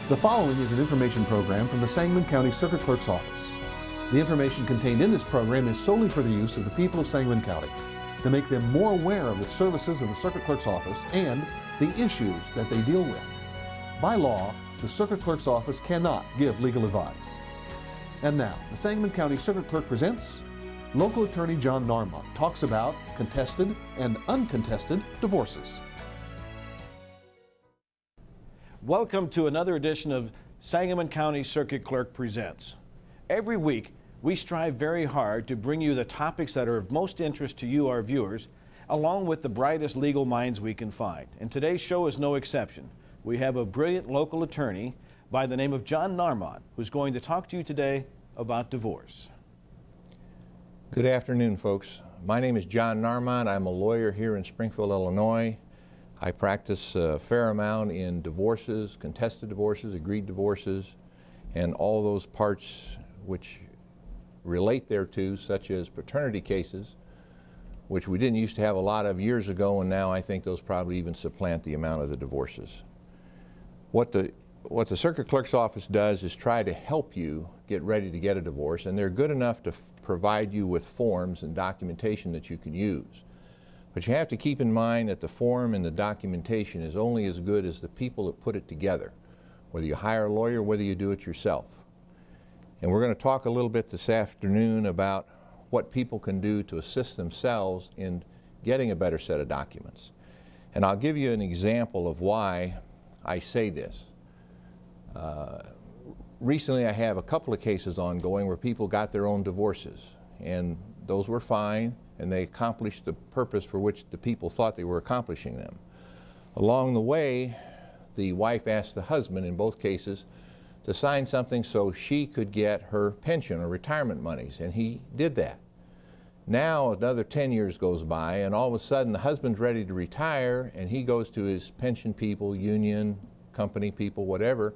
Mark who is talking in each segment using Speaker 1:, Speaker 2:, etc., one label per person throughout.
Speaker 1: The following is an information program from the Sangamon County Circuit Clerk's Office. The information contained in this program is solely for the use of the people of Sangamon County to make them more aware of the services of the Circuit Clerk's Office and the issues that they deal with. By law, the Circuit Clerk's Office cannot give legal advice. And now, the Sangamon County Circuit Clerk presents Local Attorney John Narmont talks about contested and uncontested divorces.
Speaker 2: Welcome to another edition of Sangamon County Circuit Clerk Presents. Every week, we strive very hard to bring you the topics that are of most interest to you, our viewers, along with the brightest legal minds we can find. And today's show is no exception. We have a brilliant local attorney by the name of John Narmont, who's going to talk to you today about divorce.
Speaker 3: Good afternoon, folks. My name is John Narmont. I'm a lawyer here in Springfield, Illinois. I practice a fair amount in divorces, contested divorces, agreed divorces, and all those parts which relate thereto, such as paternity cases, which we didn't used to have a lot of years ago, and now I think those probably even supplant the amount of the divorces. What the Circuit Clerk's Office does is try to help you get ready to get a divorce, and they're good enough to provide you with forms and documentation that you can use. But you have to keep in mind that the form and the documentation is only as good as the people that put it together, whether you hire a lawyer, whether you do it yourself. And we're going to talk a little bit this afternoon about what people can do to assist themselves in getting a better set of documents. And I'll give you an example of why I say this. Recently I have a couple of cases ongoing where people got their own divorces, and those were fine, and they accomplished the purpose for which the people thought they were accomplishing them. Along the way, the wife asked the husband in both cases to sign something so she could get her pension or retirement monies, and he did that. Now another 10 years goes by, and all of a sudden the husband's ready to retire, and he goes to his pension people, union, company people, whatever,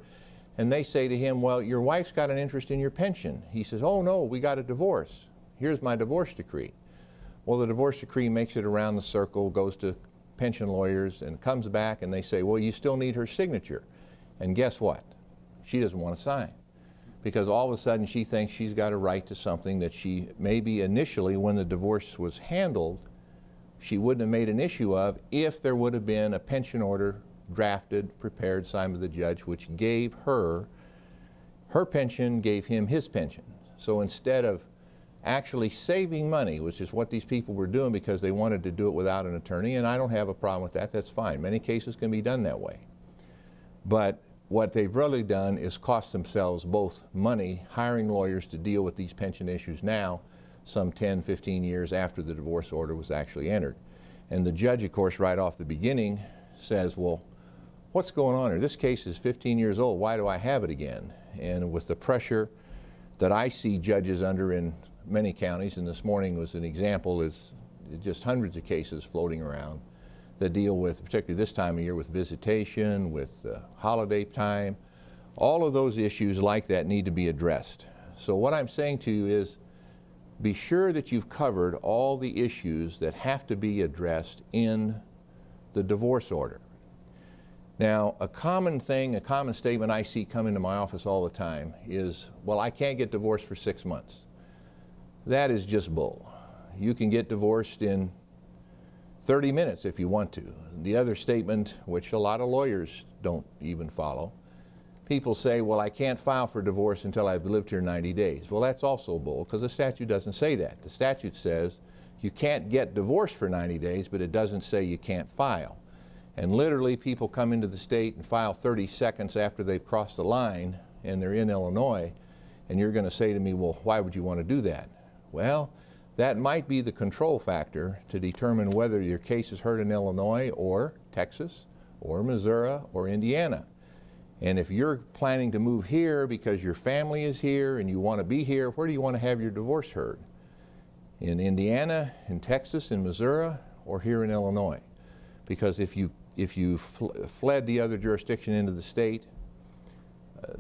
Speaker 3: and they say to him, well, your wife's got an interest in your pension. He says, oh no, we got a divorce. Here's my divorce decree. Well, the divorce decree makes it around the circle, goes to pension lawyers, and comes back, and they say, well, you still need her signature. And guess what? She doesn't want to sign, because all of a sudden she thinks she's got a right to something that she maybe initially, when the divorce was handled, she wouldn't have made an issue of if there would have been a pension order drafted, prepared, signed by the judge, which gave her pension, gave him his pension. So instead of actually saving money, which is what these people were doing because they wanted to do it without an attorney, and I don't have a problem with that, that's fine. Many cases can be done that way. But what they've really done is cost themselves both money hiring lawyers to deal with these pension issues now, some 10, 15 years after the divorce order was actually entered. And the judge, of course, right off the beginning says, well, what's going on here? This case is 15 years old. Why do I have it again? And with the pressure that I see judges under in many counties, and this morning was an example, is just hundreds of cases floating around that deal with, particularly this time of year, with visitation, with holiday time. All of those issues like that need to be addressed. So what I'm saying to you is, be sure that you've covered all the issues that have to be addressed in the divorce order. Now, a common thing, a common statement I see come into my office all the time is, well, I can't get divorced for 6 months. That is just bull. You can get divorced in 30 minutes if you want to. The other statement, which a lot of lawyers don't even follow, people say, well, I can't file for divorce until I've lived here 90 days. Well, that's also bull, because the statute doesn't say that. The statute says you can't get divorced for 90 days, but it doesn't say you can't file. And literally, people come into the state and file 30 seconds after they've crossed the line, and they're in Illinois, and you're going to say to me, well, why would you want to do that? Well, that might be the control factor to determine whether your case is heard in Illinois or Texas or Missouri or Indiana. And if you're planning to move here because your family is here and you want to be here, where do you want to have your divorce heard? In Indiana, in Texas, in Missouri, or here in Illinois? Because if you fled the other jurisdiction into the state,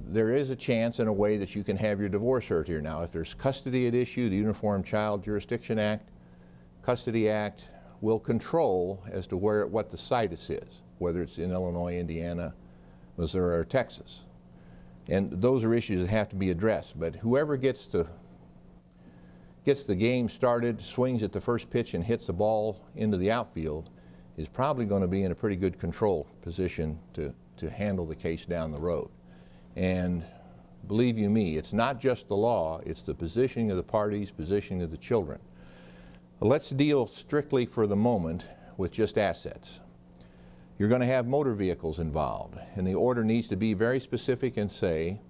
Speaker 3: there is a chance and a way that you can have your divorce heard here. Now, if there's custody at issue, the Uniform Child Jurisdiction Act, Custody Act will control as to what the situs is, whether it's in Illinois, Indiana, Missouri, or Texas. And those are issues that have to be addressed. But whoever gets the game started, swings at the first pitch and hits the ball into the outfield is probably going to be in a pretty good control position to handle the case down the road. And believe you me, it's not just the law, it's the positioning of the parties, positioning of the children. Let's deal strictly for the moment with just assets. You're going to have motor vehicles involved, and the order needs to be very specific and say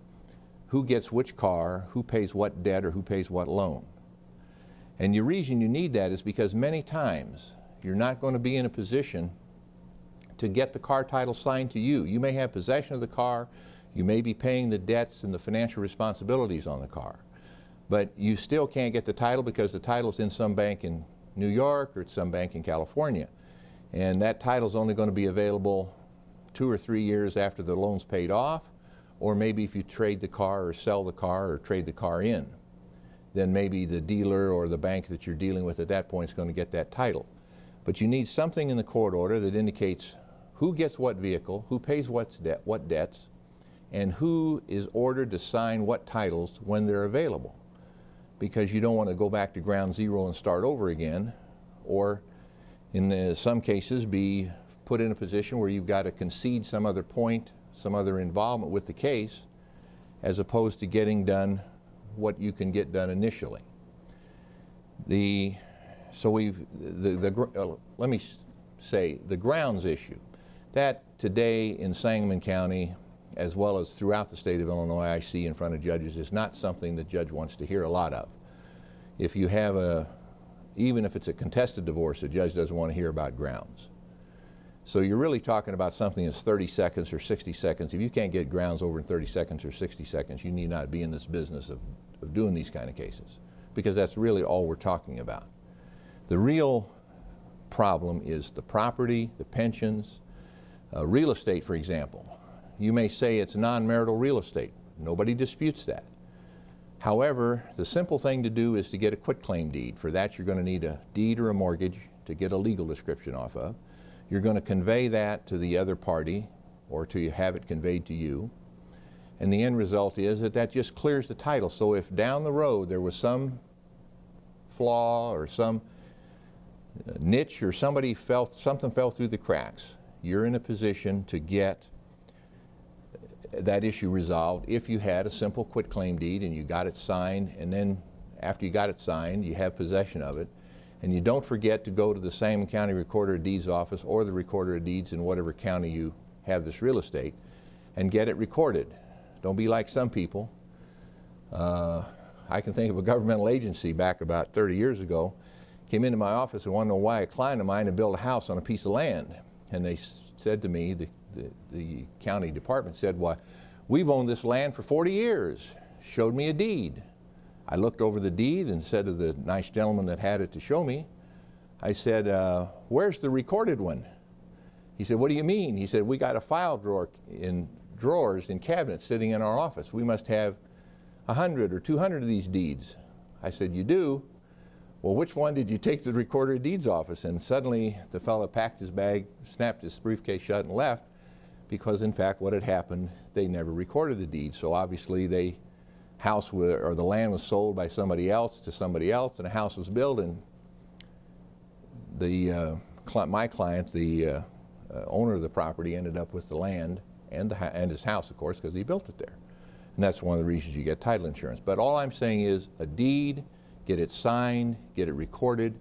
Speaker 3: who gets which car, who pays what debt, or who pays what loan. And the reason you need that is because many times you're not going to be in a position to get the car title signed to you. You may have possession of the car, you may be paying the debts and the financial responsibilities on the car, but you still can't get the title because the title's in some bank in New York or some bank in California. And that title's only going to be available 2 or 3 years after the loan's paid off, or maybe if you trade the car or sell the car or trade the car in, then maybe the dealer or the bank that you're dealing with at that point is going to get that title. But you need something in the court order that indicates who gets what vehicle, who pays what debts, and who is ordered to sign what titles when they're available. Because you don't want to go back to ground zero and start over again, or in some cases be put in a position where you've got to concede some other point, some other involvement with the case, as opposed to getting done what you can get done initially. Let me say, the grounds issue, that today in Sangamon County, as well as throughout the state of Illinois, I see in front of judges, is not something the judge wants to hear a lot of. If you have even if it's a contested divorce, the judge doesn't want to hear about grounds. So you're really talking about something that's 30 seconds or 60 seconds. If you can't get grounds over in 30 seconds or 60 seconds, you need not be in this business of doing these kind of cases, because that's really all we're talking about. The real problem is the property, the pensions, real estate, for example. You may say it's non-marital real estate. Nobody disputes that. However, the simple thing to do is to get a quitclaim deed. For that, you're going to need a deed or a mortgage to get a legal description off of. You're going to convey that to the other party, or to have it conveyed to you. And the end result is that that just clears the title. So if down the road there was some flaw or some niche or something fell through the cracks, you're in a position to get that issue resolved if you had a simple quitclaim deed and you got it signed, and then after you got it signed, you have possession of it. And you don't forget to go to the Sangamon County Recorder of Deeds office or the Recorder of Deeds in whatever county you have this real estate and get it recorded. Don't be like some people. I can think of a governmental agency back about 30 years ago, came into my office and wanted to know why a client of mine had built a house on a piece of land. And they said to me, the county department said, "Well, we've owned this land for 40 years. Showed me a deed." I looked over the deed and said to the nice gentleman that had it to show me, I said, "Where's the recorded one?" He said, "What do you mean?" He said, "We got a file drawer in drawers in cabinets sitting in our office. We must have 100 or 200 of these deeds." I said, "You do? Well, which one did you take to the Recorder of Deeds office?" And suddenly the fellow packed his bag, snapped his briefcase shut and left, because in fact what had happened, they never recorded the deed. So obviously the land was sold by somebody else to somebody else, and a house was built, and my client, the owner of the property, ended up with the land and his house, of course, because he built it there. And that's one of the reasons you get title insurance. But all I'm saying is a deed, get it signed, get it recorded,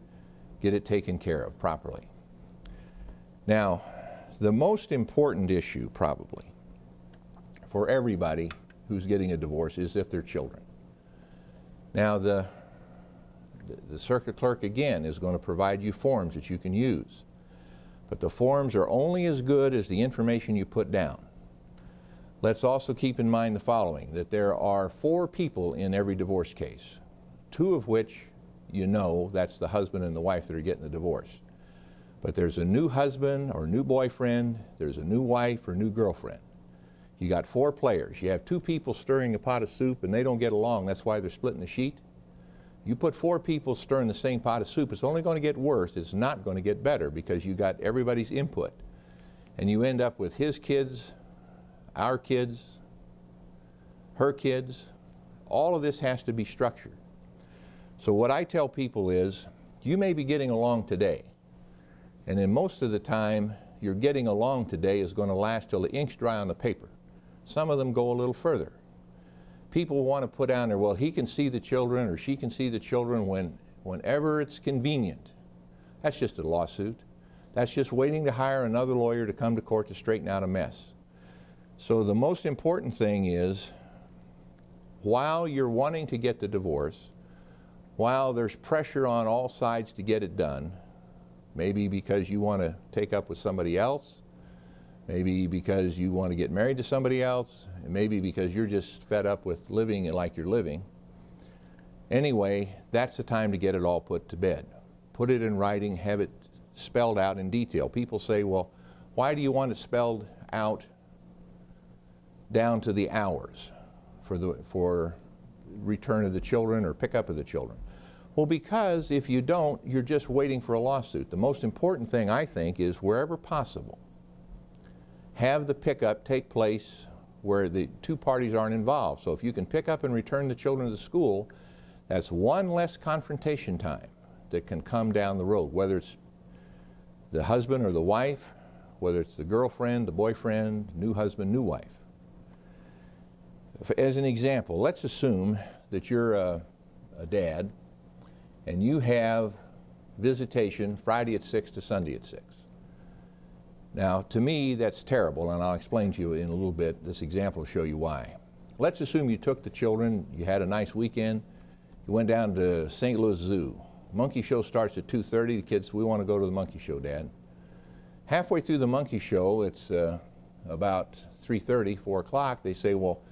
Speaker 3: get it taken care of properly. Now, the most important issue probably for everybody who's getting a divorce is if they're children. Now, the circuit clerk, again, is going to provide you forms that you can use. But the forms are only as good as the information you put down. Let's also keep in mind the following, that there are 4 people in every divorce case, 2 of which you know that's the husband and the wife that are getting the divorce. But there's a new husband or new boyfriend, there's a new wife or new girlfriend. You got 4 players. You have 2 people stirring a pot of soup and they don't get along, that's why they're splitting the sheet. You put 4 people stirring the same pot of soup, it's only going to get worse, it's not going to get better, because you got everybody's input. And you end up with his kids, our kids, her kids. All of this has to be structured. So what I tell people is, you may be getting along today, and then most of the time your getting along today is going to last till the ink's dry on the paper. Some of them go a little further. People want to put down there, well, he can see the children or she can see the children whenever it's convenient. That's just a lawsuit. That's just waiting to hire another lawyer to come to court to straighten out a mess. So the most important thing is, while you're wanting to get the divorce, while there's pressure on all sides to get it done, maybe because you want to take up with somebody else, maybe because you want to get married to somebody else, and maybe because you're just fed up with living like you're living. Anyway, that's the time to get it all put to bed. Put it in writing, have it spelled out in detail. People say, well, why do you want it spelled out down to the hours for return of the children or pickup of the children? Well, because if you don't, you're just waiting for a lawsuit. The most important thing, I think, is wherever possible, have the pickup take place where the two parties aren't involved. So if you can pick up and return the children to school, that's one less confrontation time that can come down the road, whether it's the husband or the wife, whether it's the girlfriend, the boyfriend, new husband, new wife. As an example, let's assume that you're a dad and you have visitation Friday at 6 to Sunday at 6. Now, to me, that's terrible, and I'll explain to you in a little bit. This example will show you why. Let's assume you took the children, you had a nice weekend, you went down to St. Louis Zoo. Monkey show starts at 2:30. The kids, we want to go to the monkey show, Dad. Halfway through the monkey show, it's about 3:30, 4 o'clock, they say, well,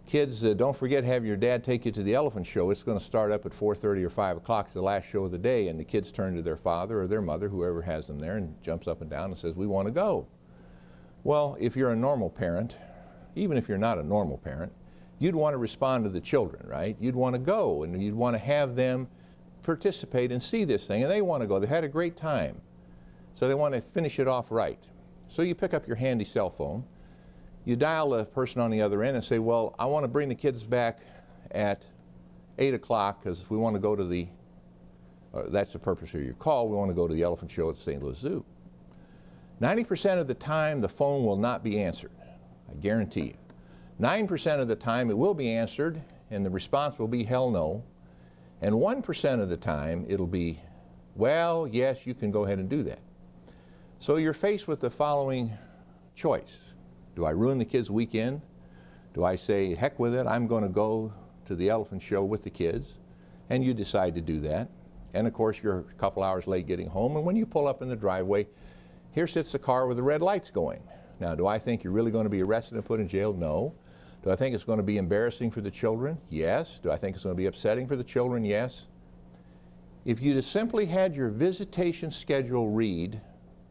Speaker 3: kids, don't forget to have your dad take you to the elephant show. It's going to start up at 4:30 or 5 o'clock. It's the last show of the day. And the kids turn to their father or their mother, whoever has them there, and jumps up and down and says, we want to go. Well, if you're a normal parent, even if you're not a normal parent, you'd want to respond to the children, right? You'd want to go, and you'd want to have them participate and see this thing. And they want to go. They had a great time. So they want to finish it off right. So you pick up your handy cell phone. You dial the person on the other end and say, well, I want to bring the kids back at 8 o'clock because we want to go to the, that's the purpose of your call, we want to go to the elephant show at the St. Louis Zoo. 90% of the time, the phone will not be answered. I guarantee you. 9% of the time, it will be answered, and the response will be hell no. And 1% of the time, it'll be, well, yes, you can go ahead and do that. So you're faced with the following choice. Do I ruin the kids' weekend? Do I say, heck with it, I'm going to go to the elephant show with the kids? And you decide to do that. And of course, you're a couple hours late getting home. And when you pull up in the driveway, here sits the car with the red lights going. Now, do I think you're really going to be arrested and put in jail? No. Do I think it's going to be embarrassing for the children? Yes. Do I think it's going to be upsetting for the children? Yes. If you just simply had your visitation schedule read,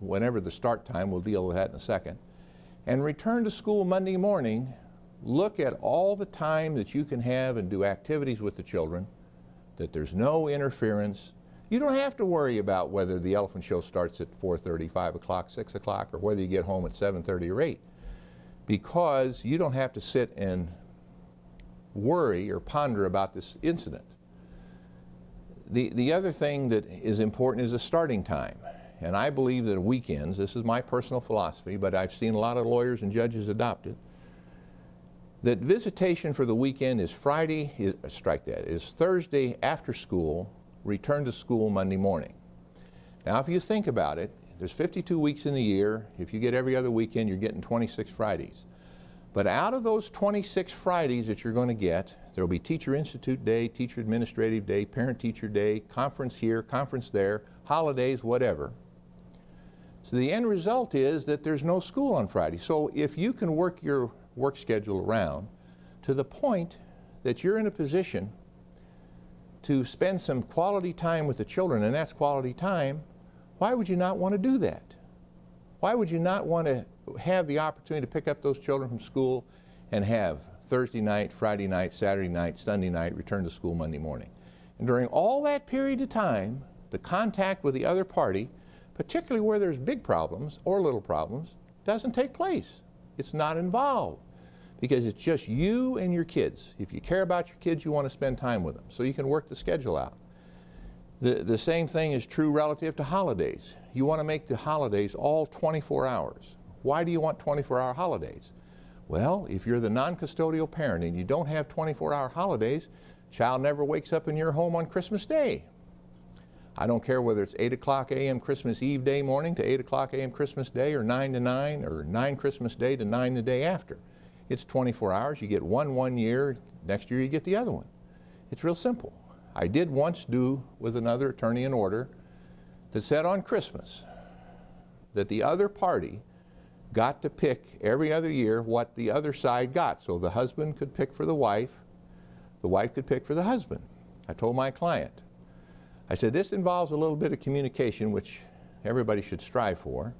Speaker 3: whenever the start time, we'll deal with that in a second, and return to school Monday morning, look at all the time that you can have and do activities with the children, that there's no interference. You don't have to worry about whether the elephant show starts at 4:30, 5 o'clock, 6 o'clock, or whether you get home at 7:30 or 8, because you don't have to sit and worry or ponder about this incident. The other thing that is important is the starting time. And I believe that weekends, this is my personal philosophy, but I've seen a lot of lawyers and judges adopt it, that visitation for the weekend is Friday, is Thursday after school, return to school Monday morning. Now, if you think about it, there's 52 weeks in the year. If you get every other weekend, you're getting 26 Fridays. But out of those 26 Fridays that you're going to get, there will be Teacher Institute Day, Teacher Administrative Day, Parent-Teacher Day, conference here, conference there, holidays, whatever. So the end result is that there's no school on Friday. So if you can work your work schedule around to the point that you're in a position to spend some quality time with the children, and that's quality time, why would you not want to do that? Why would you not want to have the opportunity to pick up those children from school and have Thursday night, Friday night, Saturday night, Sunday night, return to school Monday morning? And during all that period of time, the contact with the other party, particularly where there's big problems or little problems, doesn't take place. It's not involved. because it's just you and your kids. If you care about your kids, you want to spend time with them, so you can work the schedule out. The same thing is true relative to holidays. You want to make the holidays all 24 hours. Why do you want 24-hour holidays? Well, if you're the non-custodial parent and you don't have 24-hour holidays, child never wakes up in your home on Christmas Day. I don't care whether it's 8 o'clock a.m. Christmas Eve day morning to 8 o'clock a.m. Christmas Day, or 9 to 9, or 9 Christmas Day to 9 the day after. It's 24 hours. You get one year, next year you get the other one. It's real simple. I did once do with another attorney an order that said on Christmas that the other party got to pick every other year what the other side got. So the husband could pick for the wife could pick for the husband. I told my client, I said, this involves a little bit of communication, which everybody should strive for.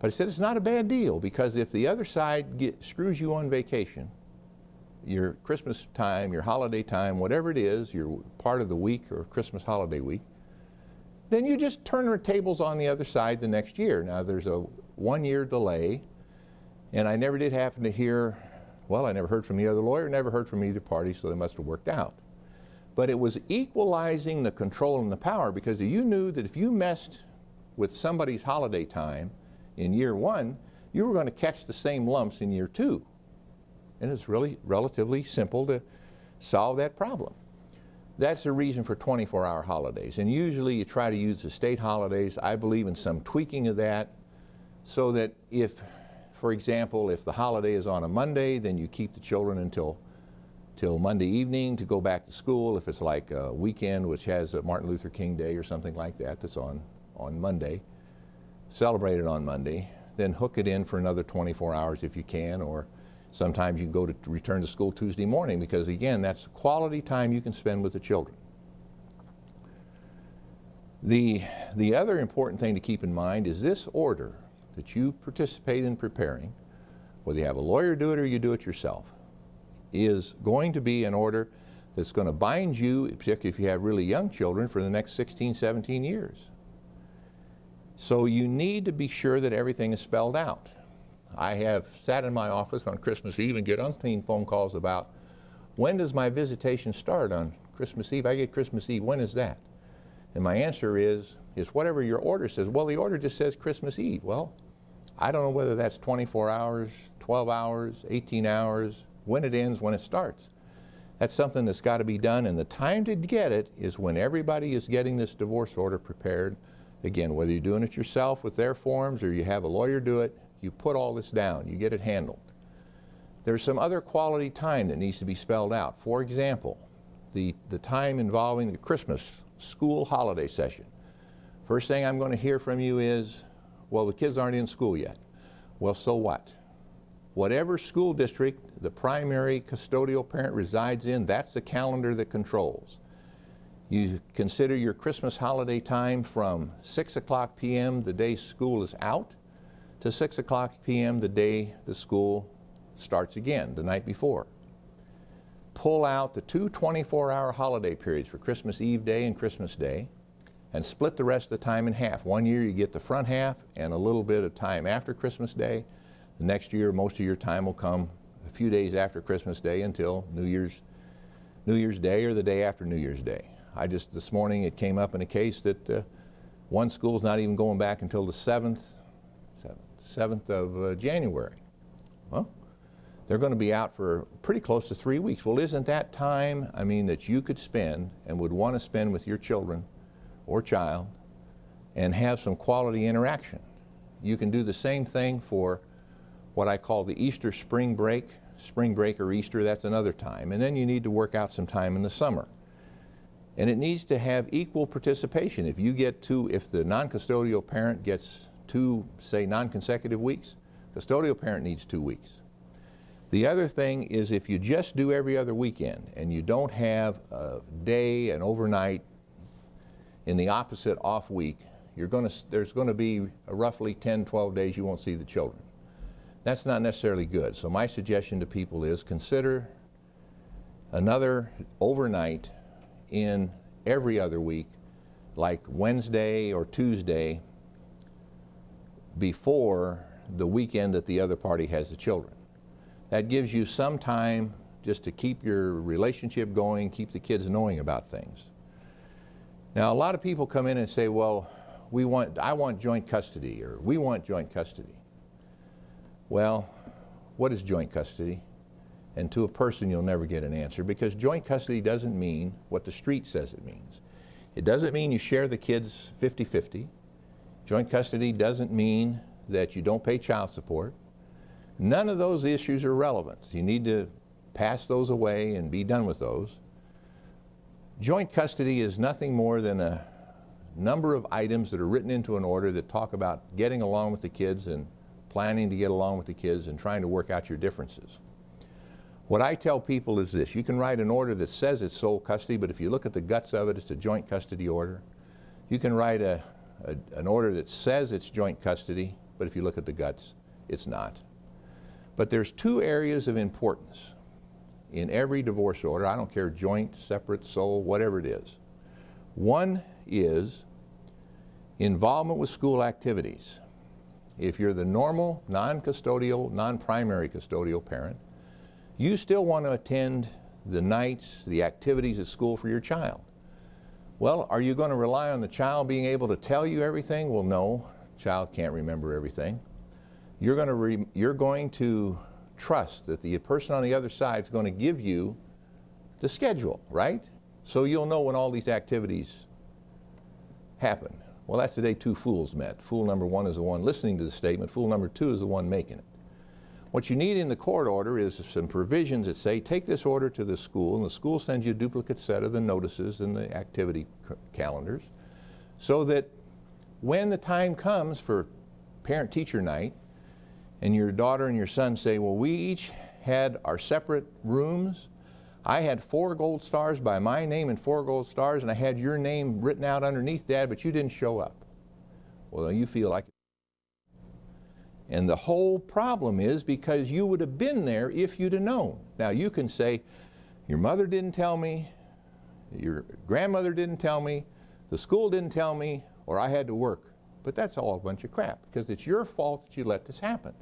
Speaker 3: But I said, it's not a bad deal, because if the other side screws you on vacation, your Christmas time, your holiday time, whatever it is, your part of the week or Christmas holiday week, then you just turn the tables on the other side the next year. Now, there's a 1-year delay, and I never did happen to hear, well, I never heard from the other lawyer, never heard from either party, so they must have worked out. But it was equalizing the control and the power, because you knew that if you messed with somebody's holiday time in year 1, you were going to catch the same lumps in year 2. And it's really relatively simple to solve that problem. That's the reason for 24-hour holidays. And usually you try to use the state holidays. I believe in some tweaking of that, so that if, for example, if the holiday is on a Monday, then you keep the children until Monday evening to go back to school. If it's like a weekend, which has a Martin Luther King Day or something like that, that's on Monday, celebrate it on Monday, then hook it in for another 24 hours if you can, or sometimes you can go to return to school Tuesday morning, because again, that's quality time you can spend with the children. The other important thing to keep in mind is this order that you participate in preparing, whether you have a lawyer do it or you do it yourself, is going to be an order that's going to bind you, particularly if you have really young children, for the next 16, 17 years. So you need to be sure that everything is spelled out. I have sat in my office on Christmas Eve and get umpteen phone calls about, when does my visitation start on Christmas Eve? I get Christmas Eve, when is that? And my answer is whatever your order says. Well, the order just says Christmas Eve. Well, I don't know whether that's 24 hours, 12 hours, 18 hours, when it ends, when it starts. That's something that's got to be done, and the time to get it is when everybody is getting this divorce order prepared. Again, whether you're doing it yourself with their forms or you have a lawyer do it, you put all this down, you get it handled. There's some other quality time that needs to be spelled out. For example, the time involving the Christmas school holiday session. First thing I'm going to hear from you is, well, the kids aren't in school yet. Well, so what? Whatever school district the primary custodial parent resides in, that's the calendar that controls. You consider your Christmas holiday time from 6 o'clock p.m. the day school is out to 6 o'clock p.m. the day the school starts again, the night before. Pull out the two 24-hour holiday periods for Christmas Eve day and Christmas Day, and split the rest of the time in half. One year you get the front half and a little bit of time after Christmas Day. The next year, most of your time will come a few days after Christmas Day until New Year's Day or the day after New Year's Day. This morning it came up in a case that one school's not even going back until the 7th of January. Well, they're going to be out for pretty close to 3 weeks. Well, isn't that time, that you could spend and would want to spend with your children or child and have some quality interaction? You can do the same thing for what I call the Easter spring break or Easter, that's another time. And then you need to work out some time in the summer. And it needs to have equal participation. If the non-custodial parent gets 2, say, non-consecutive weeks, custodial parent needs 2 weeks. The other thing is, if you just do every other weekend and you don't have a day and overnight in the opposite off week, there's going to be roughly 10, 12 days you won't see the children. That's not necessarily good. So my suggestion to people is consider another overnight in every other week, like Wednesday or Tuesday before the weekend that the other party has the children. That gives you some time just to keep your relationship going, keep the kids knowing about things. Now, a lot of people come in and say, well, I want joint custody, or we want joint custody. Well, what is joint custody? And to a person, you'll never get an answer, because joint custody doesn't mean what the street says it means. It doesn't mean you share the kids 50-50. Joint custody doesn't mean that you don't pay child support. None of those issues are relevant. You need to pass those away and be done with those. Joint custody is nothing more than a number of items that are written into an order that talk about getting along with the kids and planning to get along with the kids and trying to work out your differences. What I tell people is this: you can write an order that says it's sole custody, but if you look at the guts of it, it's a joint custody order. You can write an order that says it's joint custody, but if you look at the guts, it's not. But there's two areas of importance in every divorce order. I don't care, joint, separate, sole, whatever it is. One is involvement with school activities. If you're the normal, non-custodial, non-primary custodial parent, you still want to attend the nights, the activities at school for your child. Well, are you going to rely on the child being able to tell you everything? Well, no, child can't remember everything. You're going to trust that the person on the other side is going to give you the schedule, right? So you'll know when all these activities happen. Well, that's the day two fools met. Fool number one is the one listening to the statement. Fool number two is the one making it. What you need in the court order is some provisions that say, take this order to the school, and the school sends you a duplicate set of the notices and the activity calendars, so that when the time comes for parent-teacher night, and your daughter and your son say, well, we each had our separate rooms. I had 4 gold stars by my name and 4 gold stars, and I had your name written out underneath, Dad, but you didn't show up. Well, you feel like it. And the whole problem is because you would have been there if you'd have known. Now, you can say, your mother didn't tell me, your grandmother didn't tell me, the school didn't tell me, or I had to work. But that's all a bunch of crap, because it's your fault that you let this happen.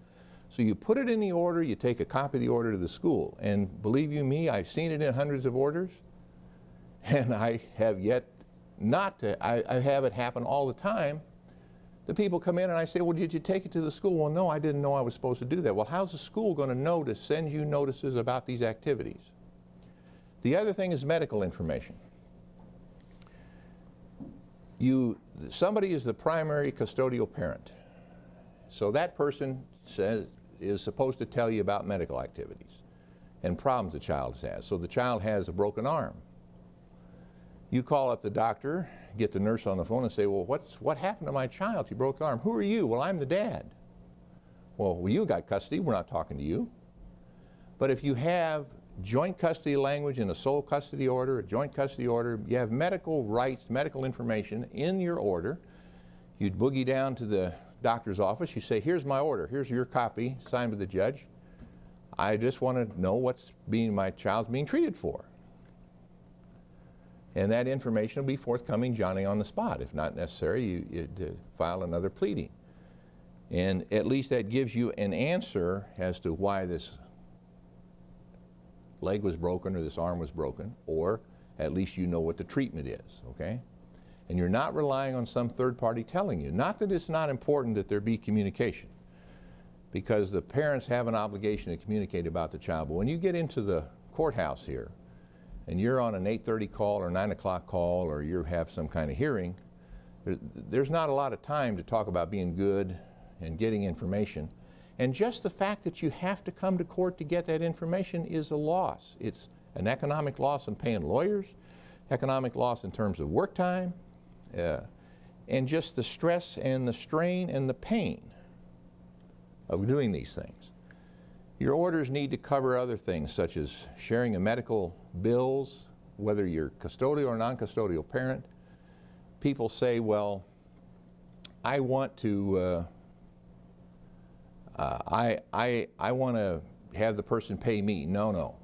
Speaker 3: So you put it in the order, you take a copy of the order to the school, and believe you me, I've seen it in hundreds of orders, and I have yet not to, I have it happen all the time. The people come in and I say, well, did you take it to the school? Well, no, I didn't know I was supposed to do that. Well, how's the school going to know to send you notices about these activities? The other thing is medical information. Somebody is the primary custodial parent. So that person is supposed to tell you about medical activities and problems the child has. So the child has a broken arm. You call up the doctor, get the nurse on the phone and say, well, what happened to my child? She broke the arm. Who are you? Well, I'm the dad. Well, you got custody. We're not talking to you. But if you have joint custody language in a sole custody order, a joint custody order, you have medical rights, medical information in your order. You'd boogie down to the doctor's office. You say, here's my order. Here's your copy signed by the judge. I just want to know what's my child's being treated for. And that information will be forthcoming Johnny on the spot. If not necessary, you file another pleading. And at least that gives you an answer as to why this leg was broken or this arm was broken, or at least you know what the treatment is, okay? And you're not relying on some third party telling you. Not that it's not important that there be communication, because the parents have an obligation to communicate about the child. But when you get into the courthouse here, and you're on an 8:30 call or 9 o'clock call, or you have some kind of hearing, there's not a lot of time to talk about being good and getting information. And just the fact that you have to come to court to get that information is a loss. It's an economic loss in paying lawyers, economic loss in terms of work time, and just the stress and the strain and the pain of doing these things. Your orders need to cover other things, such as sharing of medical bills, whether you're custodial or non-custodial parent. People say, well, I want to I want to have the person pay me. No.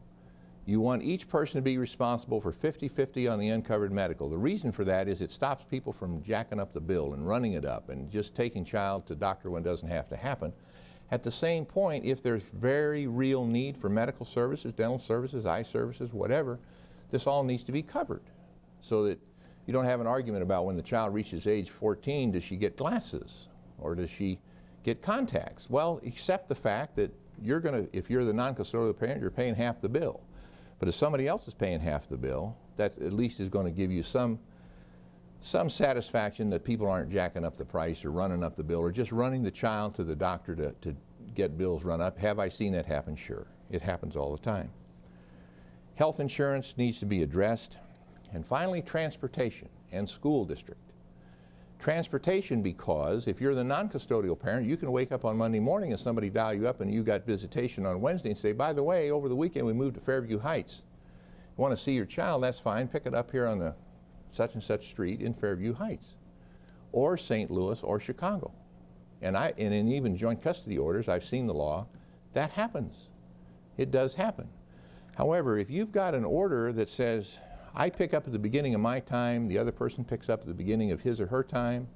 Speaker 3: You want each person to be responsible for 50-50 on the uncovered medical. The reason for that is it stops people from jacking up the bill and running it up and just taking child to doctor when it doesn't have to happen. At the same point, if there's very real need for medical services, dental services, eye services, whatever, this all needs to be covered so that you don't have an argument about when the child reaches age 14, does she get glasses or does she get contacts? Well, accept the fact that you're going to, if you're the non-custodial parent, you're paying half the bill. But if somebody else is paying half the bill, that at least is going to give you some satisfaction that people aren't jacking up the price or running up the bill or just running the child to the doctor to get bills run up. Have I seen that happen? Sure. It happens all the time. Health insurance needs to be addressed. And finally, transportation and school district. Transportation, because if you're the non-custodial parent, you can wake up on Monday morning and somebody dial you up and you got visitation on Wednesday and say, by the way, over the weekend we moved to Fairview Heights. You want to see your child? That's fine. Pick it up here on the such and such street in Fairview Heights, or St. Louis, or Chicago. And in even joint custody orders, I've seen the law, that happens. It does happen. However, if you've got an order that says, I pick up at the beginning of my time, the other person picks up at the beginning of his or her time,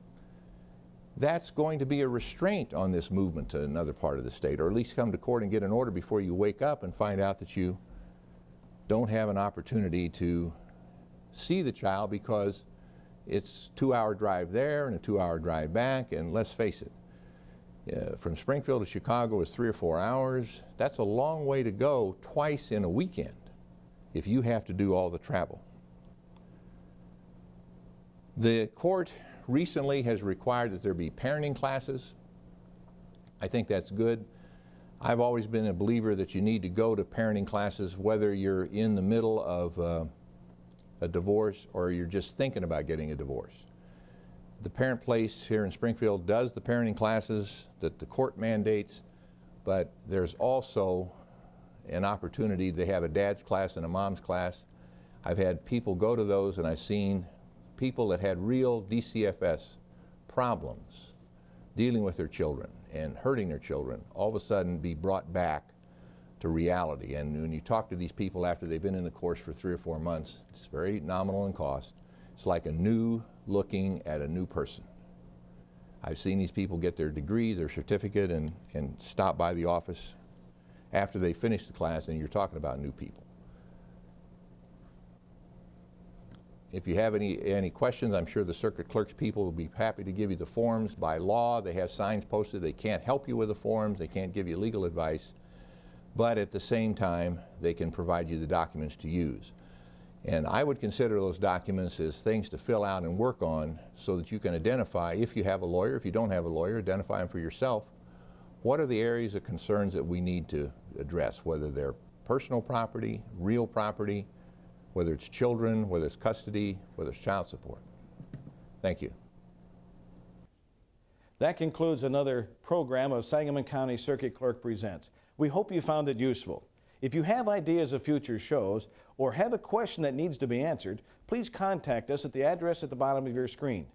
Speaker 3: that's going to be a restraint on this movement to another part of the state, or at least come to court and get an order before you wake up and find out that you don't have an opportunity to see the child because it's a 2-hour drive there and a 2-hour drive back, and let's face it, from Springfield to Chicago is 3 or 4 hours. That's a long way to go twice in a weekend if you have to do all the travel. The court recently has required that there be parenting classes. I think that's good. I've always been a believer that you need to go to parenting classes whether you're in the middle of a divorce or you're just thinking about getting a divorce. The Parent Place here in Springfield does the parenting classes that the court mandates, but there's also an opportunity. They have a dad's class and a mom's class. I've had people go to those, and I've seen people that had real DCFS problems dealing with their children and hurting their children all of a sudden be brought back to reality. And when you talk to these people after they've been in the course for 3 or 4 months, it's very nominal in cost. It's like a new looking at a new person. I've seen these people get their degree, their certificate, and stop by the office after they finish the class, and you're talking about new people. If you have any questions, I'm sure the circuit clerk's people will be happy to give you the forms. By law, they have signs posted. They can't help you with the forms. They can't give you legal advice. But at the same time, they can provide you the documents to use. And I would consider those documents as things to fill out and work on so that you can identify, if you have a lawyer, if you don't have a lawyer, identify them for yourself. What are the areas of concerns that we need to address, whether they're personal property, real property, whether it's children, whether it's custody, whether it's child support. Thank you.
Speaker 2: That concludes another program of Sangamon County Circuit Clerk Presents. We hope you found it useful. If you have ideas of future shows or have a question that needs to be answered, please contact us at the address at the bottom of your screen.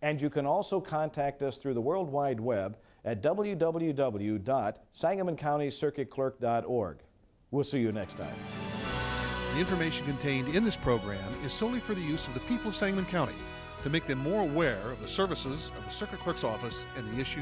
Speaker 2: And you can also contact us through the World Wide Web at www.sangamoncountycircuitclerk.org. We'll see you next time.
Speaker 1: The information contained in this program is solely for the use of the people of Sangamon County to make them more aware of the services of the Circuit Clerk's office and the issues